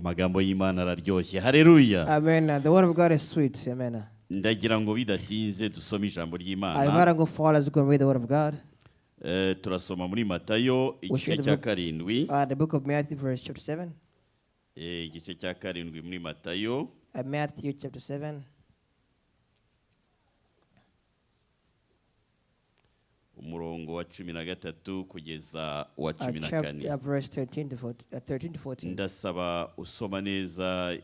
amagambo y'Imana araryoshye. Haleluya. Amen. The word of God is sweet. Amen. Ndagira ngo bidatinze dusome ijambo I ry'Imana. want to go forward as we read the word of God. Turasoma muri Matayo igice cya 7. The book of Matthew verse chapter 7. Igice cya 7 muri Matayo. Matthew chapter 7. Umurongo wa 13 kugeza wa 14. Verse 13 to 14. Ndasaba usoma neza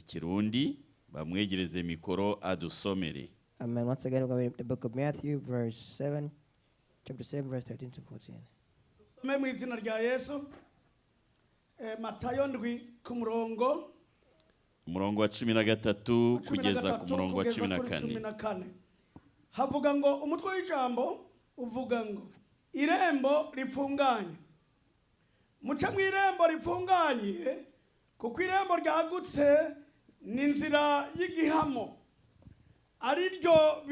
Kirundi bamwegereze mikoro adusomere. Amen. Once again, we're going to read the book of Matthew, verse 7, chapter 7, verse 13 to 14. Mu izina rya Yesu. Matayo ndwi ku murongo wa 13 kugeza ku murongo wa 14. Havuga ngo umutwe w'ijambo uvuga ngo irembo ripfunganye. Muca mu irembo ripfunganye kuko irembo ryagutse ni inzira y'igihamo. Ariryo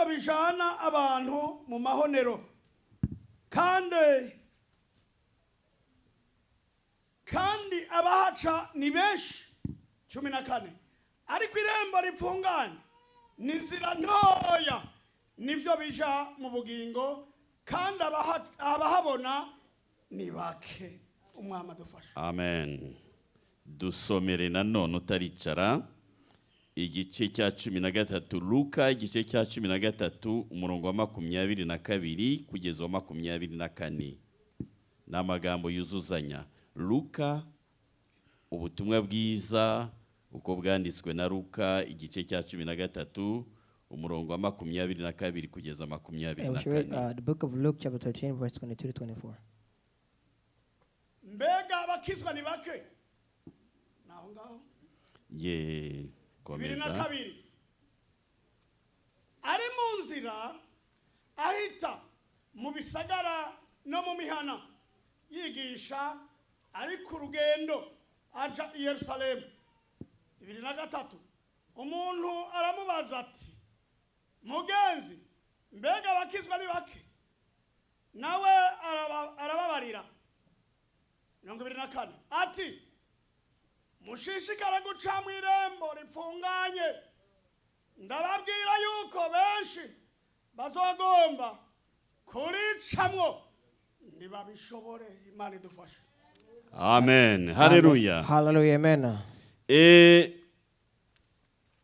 bijana abantu mu mahonero. Kandi abahaca ni benshi. 14. Ariko irembo ripfunganye ni inzira ntoya nivyo bija mu bugingo, kandi abahabona ni bake. Umwami adufasha. Amen. Dusomere nanone utaricara igice cya 13 Luka igice cya 13 umurongo wa 22 kugeza wa 24. N'amagambo yuzuzanya. Luka ubutumwa bwiza uko bwanditswe na Luka igice cya 13 umurongo wa 22 kugeza 24. The book of Luke chapter 13 verse 22 to 24. Mbega abakizwa ni bake. Naho ngaho. Komeza. 22. Ari mu nzira ahita mu bisagara no mu mihana yigisha ari ku rugendo aja i Yerusalemu. 23. Umuntu aramubaza ati, mugenzi, mbega abakizwa ni bake? Nawe arababarira. 24. Ati, mushishikara guca mu irembo ripfunganye. Ndababwira yuko benshi bazogomba kuricamwo ntibabishobore. Imana idufashe. Amen. Hallelujah. Hallelujah. Amen.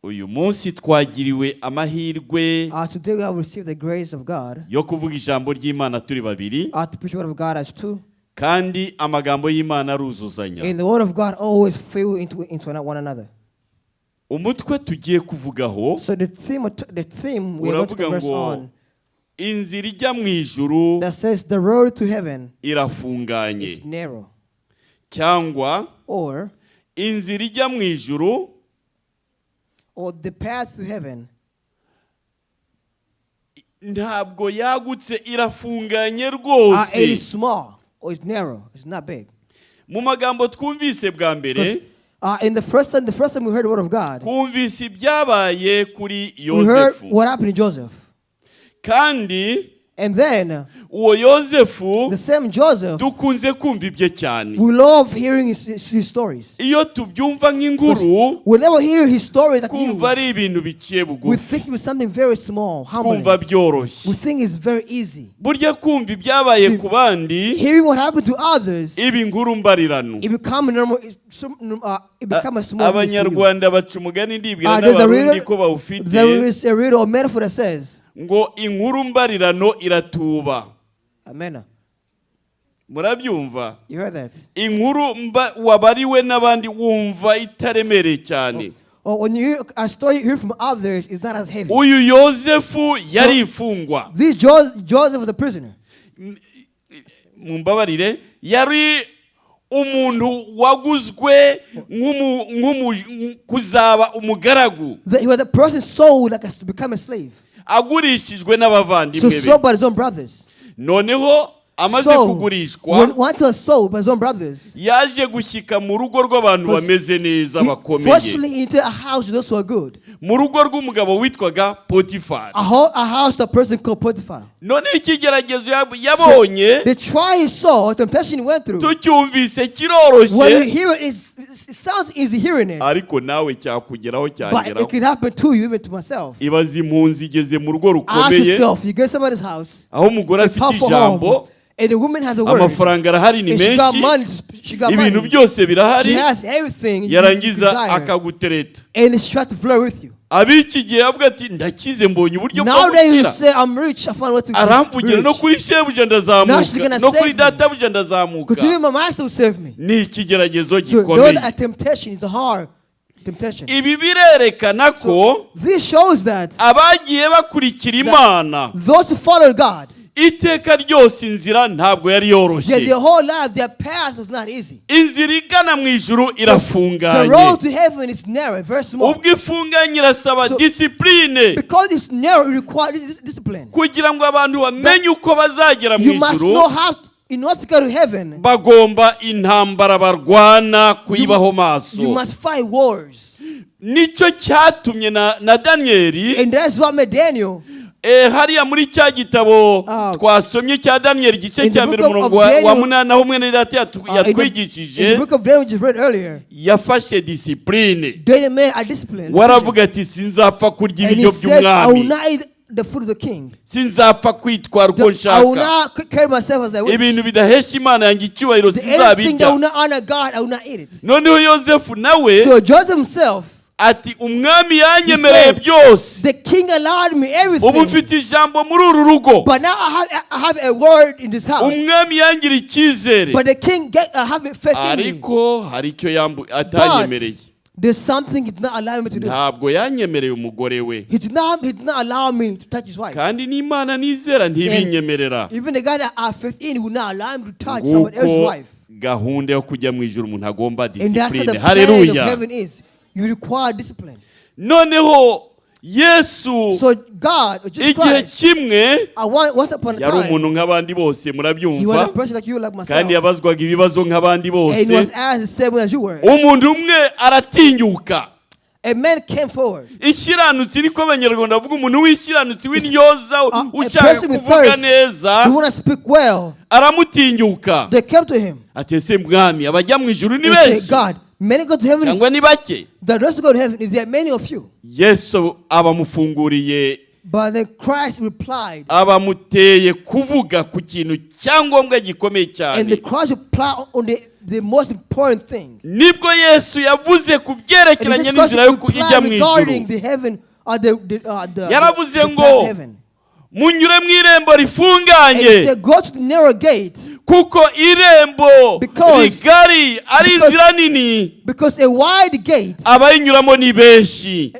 Uyu munsi twagiriwe amahirwe Today we have received the grace of God yo kuvuga ijambo ry'Imana turi babiri, to preach the word of God as two. kandi amagambo y'Imana aruzuzanya. And the word of God always fill into one another. Umutwe tugiye kuvugaho, So the theme we are going to converse on, inzira ijya mu ijuru that says the road to heaven irafunganye, is narrow, cyangwa or inzira ijya mu ijuru the path to heaven ntabwo yagutse, irafunganye rwose. it is small or it's narrow, it's not big. Mu magambo twumvise bwa mbere, In the first time we heard the word of God, twumvise ibyabaye kuri we heard Yosefu, what happened to Joseph. kandi And then uwo Yosefu the same Joseph, dukunze kumva ibye cyane. we love hearing his stories. Iyo tubyumva nk'inkuru, We never hear his stories like news. kumva ari ibintu biciye We bugufi, think it was something very small, humbling. kumva byoroshye. We think it's very easy. Burya kumva ibyabaye ku bandi Hearing what happened to others, ibi inkuru mbarirano. it become normal. It become a small news to you. Abanyarwanda baca umugani ndibwira There's a n'abarundi ko bawufite, there is a riddle or metaphor that says, ngo inkuru mbarirano iratuba. Amen. Murabyumva? You heard that? Inkuru wabariwe n'abandi wumva itaremereye cyane. Or when you hear a story you hear from others, it's not as heavy. Uyu Yosefu yari imfungwa. This Joseph was the prisoner. Mumbabarire, yari umuntu waguzwe kuzaba umugaragu. He was the person sold like to become a slave. Agurishijwe n'abavandimwe be. Sold by his own brothers. Noneho amaze kugurishwa, once he was sold by his own brothers, yaje gushyika mu rugo rw'abantu bameze neza bakomeye. fortunately into a house those who are good. Mu rugo rw'umugabo witwaga Potifari. A house the person called Potiphar. none ikigeragezo yabonye The trial he saw, temptation he went through. tucyumvise When kiroroshye you hear it, it sounds easy hearing it. ariko nawe cyakugeraho But cyageraho. it can happen to you, even to myself. Ibaza impunzi igeze mu rugo Ask rukomeye yourself, you go to somebody's house, aho umugore a afite powerful ijambo, home, and the woman has a word. amafaranga arahari ni And she got menshi, money. She got ibintu money. byose She birahari, has everything you yarangiza desire. akagutereta. And she tried to flirt with you. Abiki gihe avuga ati ndakize mbonye uburyo bwo Now that you gukira, say, I'm rich, I found what to be aramvugira no rich. kuri shebuja Now she's ndazamuka gonna no save kuri me. databuja ndazamuka. Because even my master will save me. Ni ikigeragezo So those gikomeye. are temptation. It's a hard temptation. Ibi birerekana ko This shows that abagiye bakurikira Imana those who follow God, iteka ryose inzira ntabwo yari yoroshye. their whole life, their path was not easy. Inzira igana mu ijuru The irafunganye. road to heaven is narrow, very small. Ubwo ifunganye irasaba So- disipurine Because it's narrow, it requires discipline. kugira ngo abantu bamenye uko bazagera mu You must ijuru. know how, in order to go to heaven, Bagomba intambara barwana kuyibaho maso. you must fight wars. Nicyo cyatumye na Daniyeli And that's what made Daniel, hariya muri cya gitabo Ah. twasomye cya Daniyeli igice In the cya book mbere of umurongo wa Daniel, 8 aho mwene data in the yatwigishije book of Daniel, we just read earlier, yafashe disipurine. Daniel men are disciplined. Waravuga ati sinzapfa kurya And he ibiryo said, I will by'umwami, not eat the food of the king. sinzapfa kwitwara uko I will nshaka, not carry myself as I wish. ibintu bidahesha Imana yanjye icyubahiro Anything that will sinzabirya. not honor God, I will not eat it. Noneho Yozefu nawe So Joseph himself, ati umwami yanyemereye said, byose, the king allowed me ubu everything, mfite ijambo muri uru rugo, but now I have a word in this house. umwami yangira icyizere, But the king have faith in me. ariko hari icyo atanyemereye. There's something he did not allow me to do. Ntabwo yanyemereye umugore we, He did not allow me to touch his wife. kandi n'Imana nizera ntibinyemerera. Even the guy that I have faith in would not allow him to touch someone else's Nguko wife. gahunda yo kujya mu ijuru umuntu agomba And that's what the disipurine. plan of Haleluya. heaven is. You require discipline. Noneho Yesu So God, Jesus igihe Christ, kimwe once upon a yari time, umuntu nk'abandi bose, he was a murabyumva, person like you, like myself. kandi yabazwaga ibibazo nk'abandi And he was bose. asked the same way as you were. Umuntu umwe aratinyuka. A man came forward. Ikiranutsi niko abanyarwanda bavuga, umuntu w'ikiranutsi w'intyoza A ushaka person with kuvuga thirst, neza who want to speak well. aramutinyuka. They came to him. Ati ese mwami abajya mu ijuru ni and said, benshi God, many go to heaven. cyangwa ni bake? The rest go to heaven. Is there many of you? Yesu abamufunguriye, But then Christ replied. abamuteye kuvuga ku kintu cyangombwa gikomeye And cyane. the Christ replied on the most important thing. Nibwo Yesu yavuze ku And byerekeranye this n'inzira Christ yo ijya mu replied regarding ijuru. the heaven or the Yaravuze path ngo heaven. munyure mu irembo And he rifunganye, said, go to the narrow gate, kuko irembo Because- rigari ari because- inzira nini, because a wide gate, abayinyuramo ni benshi,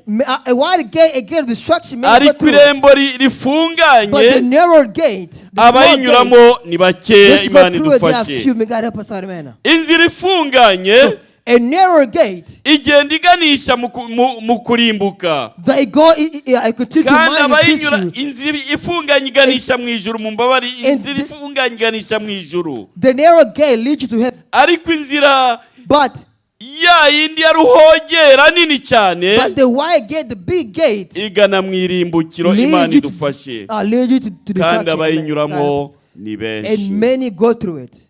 a wide gate, a gate of destruction, may go ariko through. irembo But the rifunganye narrow gate, the small gate, abayinyuramo ni bakeya. let's go Imana through it. There are idufashe. few. May God help us out, amen. Inzira ifunganye A narrow gate igenda iganisha mu kurimbuka, that it go, I continue to kandi mind and abayinyura, teach you. inzira ifunganye iganisha mu ijuru. mu mbabari, And inzira the- ifunganye iganisha mu ijuru, The narrow gate leads you to heaven, ariko inzira but ya yindi ya ruhogera nini cyane the wide gate, the big gate, igana mu irimbukiro. leads Imana you to, idufashe, lead you to kandi destruction. abayinyuramo ni And benshi. many go through it.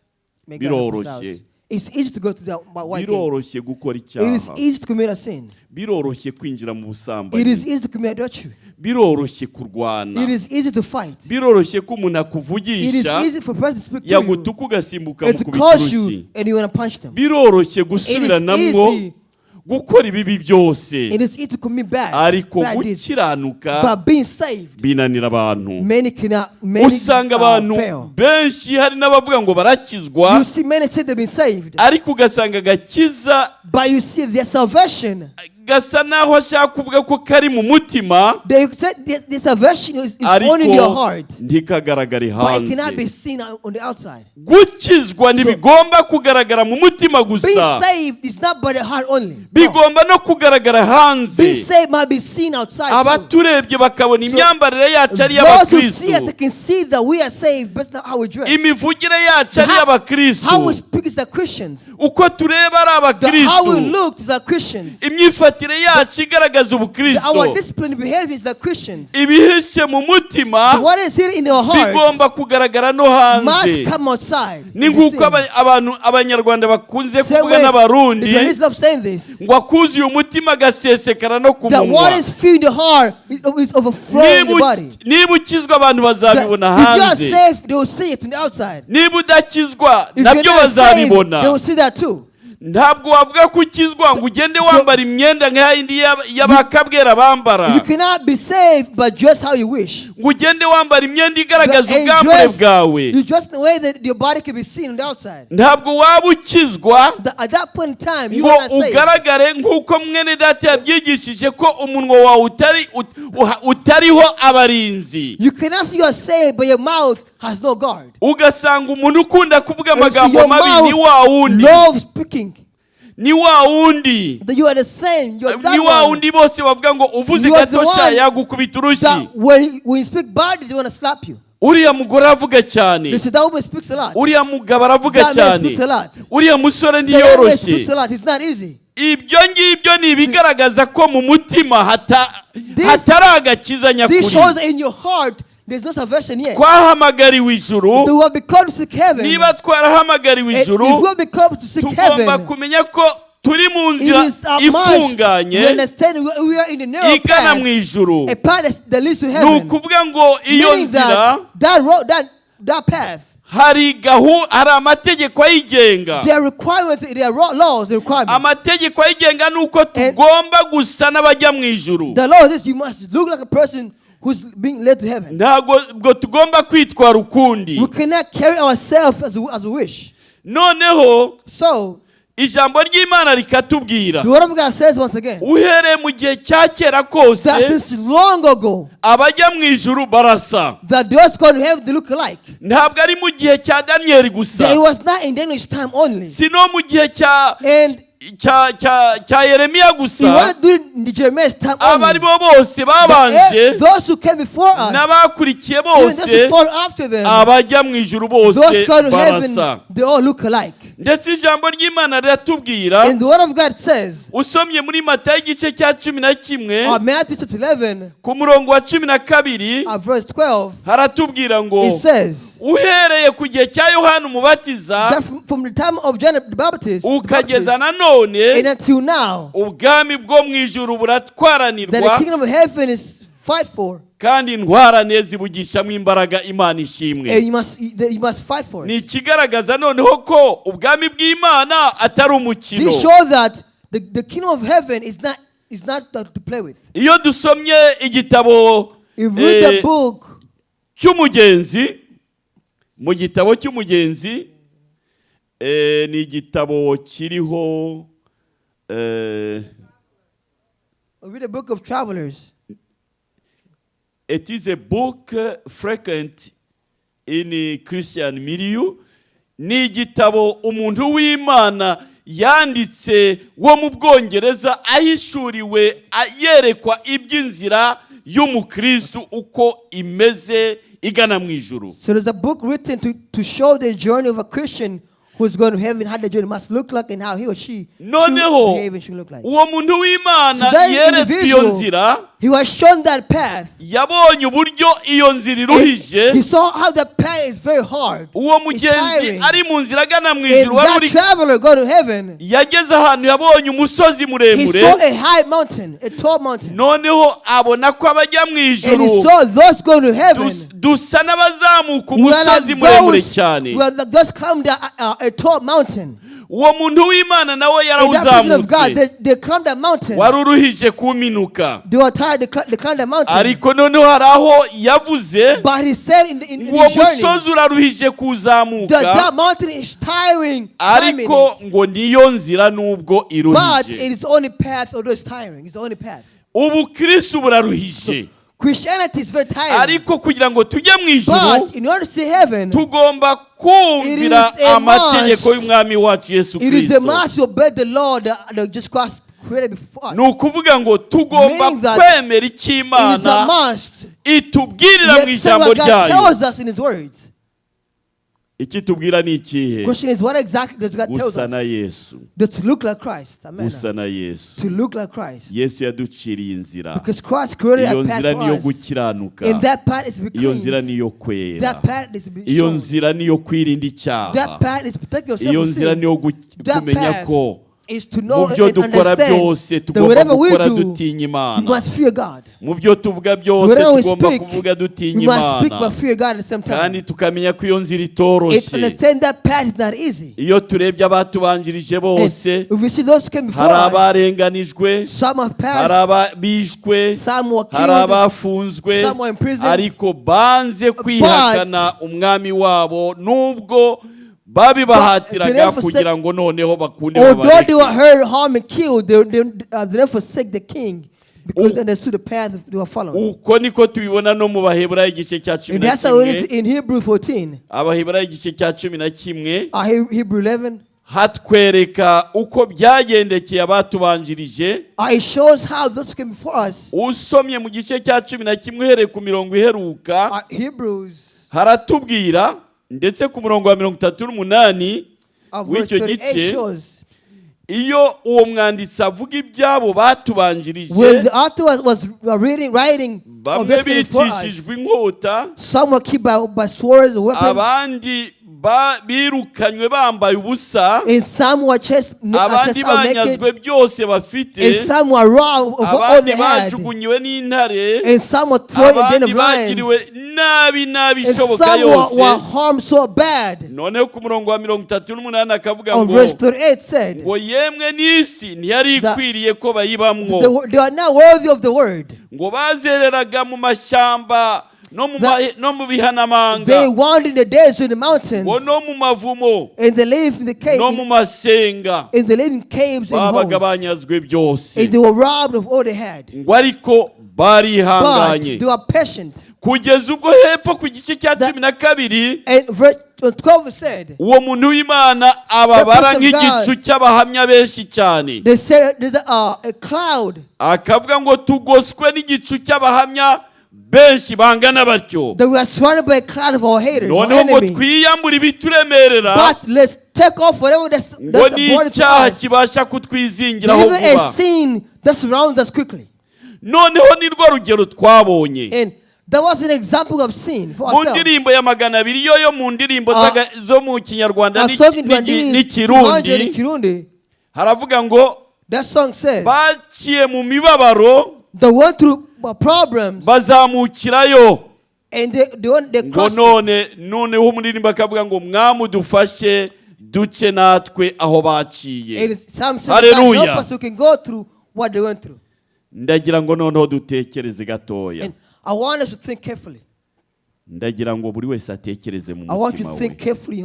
May God help us out. Biroroshye. It's easy to go to that wide gate. Biroroshye gukora It is icyaha, easy to commit a sin. biroroshye kwinjira mu It is busambanyi, easy to commit adultery. biroroshye kurwana, It is easy to fight. biroroshye ko umuntu It is akuvugisha easy for a person to speak to you yagutuka ugasimbuka mu and to kubita curse urushyi. you and you want to punch them. Biroroshye It is gusubiranamo easy. gukora ibibi byose, It is easy to commit ariko bad deeds. gukiranuka But being saved, binanira abantu. many cannot. Many Usanga abantu fail. benshi hari n'abavuga ngo barakizwa, You see, many say they've been saved, ariko ugasanga agakiza but you see their salvation. gasa naho ashaka kuvuga ko kari mu mutima, They said their salvation is ariko only in your heart, ntikagaragare but it cannot be hanze. seen on the outside. Gukizwa ntibigomba kugaragara mu mutima Being gusa, saved is not by the heart only. No. bigomba no kugaragara hanze. Being saved might be seen outside. too. Abaturebye bakabona imyambarire yacu ari Those who see us, they iy'abakristo, can see that we are saved, but it's not how we dress. imivugire yacu ari How we iy'abakristo, speak is the Christians. uko tureba ari How we abakristo, look is the Christians. imyifatire imyifatire yacu igaragaza ubukristo, our disciplined behavior is like Christians. ibihishe mu mutima So what is here in your heart bigomba kugaragara no hanze. must come outside. Ni nguko abantu abanyarwanda bakunze kuvuga n'abarundi ngo akuzuye umutima gasesekara no ku that munwa. what is filled in the heart is overflowing in the body. Niba ukizwa abantu bazabibona If you are hanze, saved, they will see it on the outside. niba udakizwa If nabyo you're not saved, bazabibona. they will see that too. Ntabwo wavuga ko ukizwa ngo ugende wambara imyenda nk'ayindi y'abakabwera bambara, You cannot be saved but dress how you wish. ngo ugende wambara imyenda igaragaza ubwambure bwawe. You dress in a way that your body can be seen on the outside. Ntabwo waba ukizwa At that point in time, you ngo are not saved. ugaragare nk'uko mwene data yabyigishije ko umunwa wawe utariho abarinzi. You cannot see you are saved but your mouth has no guard. Ugasanga umuntu ukunda kuvuga And so amagambo your mabi ni wa mouth wundi, loves speaking. ni wa wundi, That you are the same. You are that ni wa one. wundi bose bavuga ngo uvuze You are the gato sha one yagukubita urushyi. That when you speak badly, they want to slap you. Uriya mugore avuga cyane, They say that woman speaks a lot. uriya mugabo aravuga That man cyane, speaks a lot. uriya musore That man ntiyoroshye. speaks a lot. It's not easy. Ibyo ngibyo ni ibigaragaza ko mu mutima hatari agakiza This nyakuri. shows that in your heart there's no salvation yet. Twahamagariwe ijuru. You have become to seek heaven. Niba twarahamagariwe And if ijuru, you have become to seek tugomba heaven, kumenya ko turi mu it nzira is our must. We ifunganye understand we are in the narrow igana mu path, ijuru. a path that leads to Ni heaven. ukuvuga ngo iyo Meaning nzira that road, that path, hari amategeko ayigenga. there are requirements, there are laws, requirements. Amategeko ayigenga ni uko tugomba gusa n'abajya mu ijuru. The law is you must look like a person who's being led to heaven. Ntabwo tugomba kwitwara ukundi. We cannot carry ourselves as we wish. Noneho So, ijambo ry'Imana rikatubwira, the word of God says once again, uhereye mu gihe cya kera kose that since long ago, abajya mu ijuru barasa. that those going to heaven, they look alike. Ntabwo ari mu gihe cya Daniyeli That it gusa, was not in Daniel's time only. si no mu gihe And cya Yeremiya it gusa, wasn't during the Jeremiah's time abari only. bo bose babanje Those who came before us, n'abakurikiye even those who bose, follow after them, abajya mu ijuru bose those going to heaven, barasa. they all look alike. Ndetse ijambo ry'Imana riratubwira, And the word of God says, usomye muri Matayo igice cya 11 Matthew chapter 11, ku murongo wa 12 verse 12, haratubwira ngo it says, uhereye ku gihe cya Yohana umubatiza that from the time of John the Baptist, ukageza na none, and until now, ubwami bwo mu ijuru that the buratwaranirwa, kingdom of heaven is fight for, kandi intwarane zibugishamo imbaraga Imana ishimwe. and you must fight for Ni it. ikigaragaza noneho ko ubwami bw'Imana atari umukino. This shows that the kingdom of heaven is not to play with. Iyo dusomye igitabo If you read the book cy'umugenzi, mu gitabo cy'umugenzi ni igitabo kiriho read the book of Travelers. It is a book frequent in Christian milieu. Ni igitabo umuntu w'Imana yanditse wo mu Bwongereza ahishuriwe yerekwa iby'inzira y'umukristo uko imeze igana mu ijuru. So there's a book written to show the journey of a Christian who's going to heaven, how the journey must look like, and how he or she Noneho should look like. uwo muntu w'Imana So that yeretswe iyo nzira, he was shown that path. yabonye uburyo iyo nzira iruhije. He saw how the path is very hard. Uwo mugenzi ari mu nzira agana mu ijuru, And that traveler go to heaven, yageze ahantu yabonye umusozi he muremure, saw a high mountain, a tall mountain. noneho abona ko abajya mu And he ijuru saw those going to heaven. dusa n'abazamuka We are umusozi like muremure cyane. we are like those climbed a tall mountain. Uwo muntu w'Imana nawe And that person of God, yarawuzamutse, they climbed that mountain. wari uruhije kuminuka. They were tired, they climbed that mountain. Ariko noneho hari aho yavuze But he said in the uwo journey, musozi uraruhije kuzamuka, that mountain is tiring, climbing ariko it. ngo niyo nzira nubwo But it iruhije. is the only path, although it's tiring. It's the only path. Ubukristo buraruhije, Christianity is very tiring. ariko kugira ngo tujye mu ijuru But in order to see heaven, tugomba kumvira It is a amategeko must. y'umwami wacu Yesu it is a Kristo. must to obey the Lord that just Christ created before us. Ni ukuvuga ngo tugomba Meaning that kwemera icyo It is a Imana must. itubwirira mu Yet some ijambo of God ryayo. tells us in His words. iki tubwira ni ikihe? Question is, what exactly does God tell Gusa na us? Yesu. To look like Christ. Amen. Gusa na Yesu. To look like Christ. Yesu yaduciriye inzira. Because Christ created a path Iyo nzira for niyo us. gukiranuka. And that path is to be Iyo nzira cleansed. niyo kwera. That path is to be Iyo shown. nzira niyo kwirinda icyaha. That path is to protect yourself Iyo from nzira sin. niyo That kumenya path ko is to know mu byo and dukora byose understand that tugomba whatever we gukora do, dutinya we Imana. must fear God. Mu byo tuvuga byose Whatever we tugomba speak, kuvuga dutinya we must speak but Imana. fear God at the same time. Kandi tukamenya ko iyo nzira It's itoroshye. understand that path is not easy. Iyo turebye abatubanjirije bose, If we see those who came before hari us, abarenganijwe, some have hari passed, abishwe, some were hari killed, abafunzwe, some were in prison. ariko banze kwihakana umwami wabo nubwo babibahatiraga therefore kugira ngo noneho bakunde although they were babareke. hurt, harmed, and killed, they forsake the king because they understood the path they were following. Uko niko tubibona no mu Baheburayo igice cya And that's how it is 11. in Hebrew 14. Abaheburayo igice cya 11 Hebrew 11. hatwereka uko byagendekeye abatubanjirije. It shows how those who came before us. Usomye mu gice cya 11 uhereye ku mirongo iheruka, Hebrews haratubwira ndetse ku murongo wa 38 verse w'icyo 38 gice, shows iyo uwo mwanditsi avuga ibyabo batubanjirije, when the author was writing of bamwe those before us, bicishijwe inkota, some were killed by swords or weapons, abandi birukanywe bambaye ubusa, and some were chased abandi out naked, banyazwe byose bafite, and some were robbed of all they abandi had, bajugunyiwe n'intare, and some were thrown in the den abandi of lions, bagiriwe nabi and ishoboka some were yose. harmed so bad. Noneho ku murongo wa 38 akavuga On ngo verse 38 said, ngo yemwe n'isi ntiyari ikwiriye ko bayibamwo, they are not worthy of the word. ngo bazereraga mu mashyamba no mu bihanamanga, They wandered in the desert, in the mountains, ngo no mu mavumo, and they lived in the caves, no mu masenga, and they lived in caves and babaga holes, banyazwe byose. and they were robbed of all they had. Ngo ariko But barihanganye they were patient. kugeza ubwo hepfo ku gice cya 12 And verse 12 said, uwo muntu w'Imana ababara The person of nk'igicu cy'abahamya benshi cyane, they said there's a cloud. akavuga ngo tugoswe n'igicu cy'abahamya benshi bangana batyo, That we are surrounded by a cloud of our haters, our noneho ngo enemy. twiyambure ibituremerera, But let's take off whatever that's ngo burden to n'icyaha us. kibasha kutwizingiraho Even a vuba. sin that surrounds us quickly. Noneho ni rwo rugero twabonye And that was an example of sin for mu ourselves. ndirimbo ya 200 yo mu ndirimbo zo mu Kinyarwanda A song in Rwandese, n'Ikirundi, Kirundi, haravuga ngo that song says, baciye mu mibabaro they went through problems bazamukirayo, and they ngo crossed it. noneho umuririmbo akavuga ngo mwamudufashe duce natwe aho baciye. And some say, Hallelujah. God help us who can go through what they went through. Ndagira ngo noneho dutekereze gatoya. And I want us to think carefully. Ndagira ngo buri wese atekereze mu I want you mutima to we,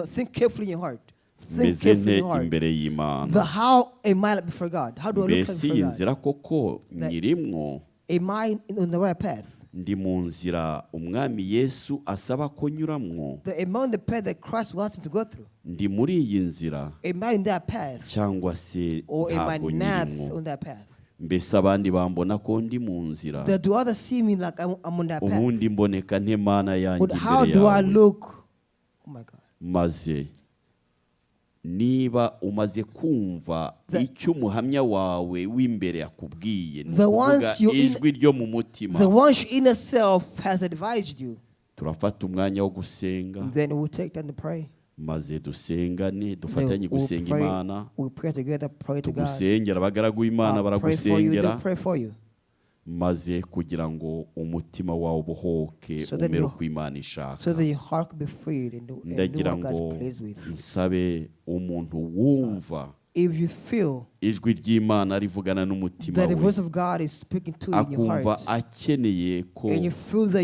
think carefully in your heart. Think meze carefully nte in your heart. imbere y'Imana. How am I before God? How do I look like Mbese before iyi God? nzira koko nyirimwo, Am I on the right path? ndi mu nzira umwami Yesu asaba ko nyuramwo, Am I on the path that Christ wants me to go through? ndi muri iyi nzira Am I in that path? cyangwa se Or am I ntabwo not nyirimwo? on that path? Mbese abandi bambona ko ndi mu nzira, Do others see me like I'm on that path? ubundi mboneka nte Mana yanjye But how imbere do I yawe? look? Oh my God. Maze niba umaze kumva icyo umuhamya wawe w'imbere yakubwiye, ni ukuvuga ijwi ryo mu mutima, The one your inner self has advised you, turafata umwanya wo gusenga, then we'll take time to pray. maze dusengane, dufatanye Then we'll gusenga Imana, we'll pray together, pray to God. tugusengera, abagaragu b'Imana I'll pray for you, baragusengera, they'll pray for you. maze kugira ngo umutima wawe ubohoke So that umere your- uko Imana So ishaka. that your heart can be freed and do Ndagira what ngo God's pleased with. nsabe umuntu wumva If you feel ijwi ry'Imana rivugana n'umutima that the we, voice of God is speaking to you in your akumva heart, akeneye ko and you feel that